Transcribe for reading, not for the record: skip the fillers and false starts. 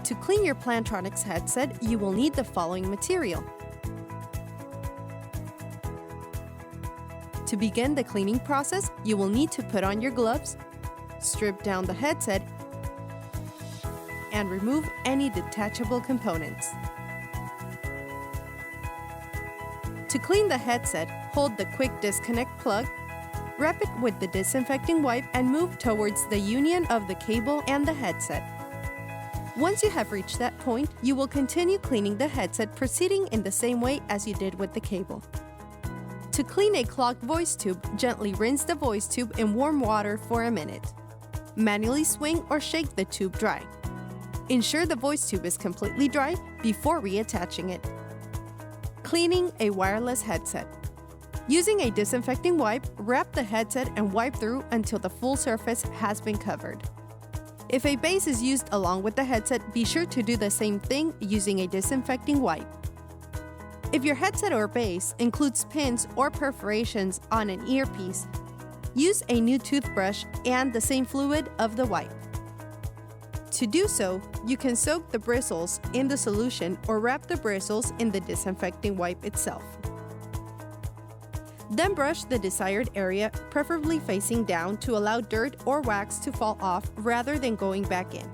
To clean your Plantronics headset, you will need the following material. To begin the cleaning process, you will need to put on your gloves, strip down the headset, and remove any detachable components. To clean the headset, hold the quick disconnect plug, wrap it with the disinfecting wipe, and move towards the union of the cable and the headset. Once you have reached that point, you will continue cleaning the headset, proceeding in the same way as you did with the cable. To clean a clogged voice tube, gently rinse the voice tube in warm water for a minute. Manually swing or shake the tube dry. Ensure the voice tube is completely dry before reattaching it. Cleaning a wireless headset. Using a disinfecting wipe, wrap the headset and wipe through until the full surface has been covered. If a base is used along with the headset, be sure to do the same thing using a disinfecting wipe. If your headset or base includes pins or perforations on an earpiece, use a new toothbrush and the same fluid of the wipe. To do so, you can soak the bristles in the solution or wrap the bristles in the disinfecting wipe itself. Then brush the desired area, preferably facing down, to allow dirt or wax to fall off rather than going back in.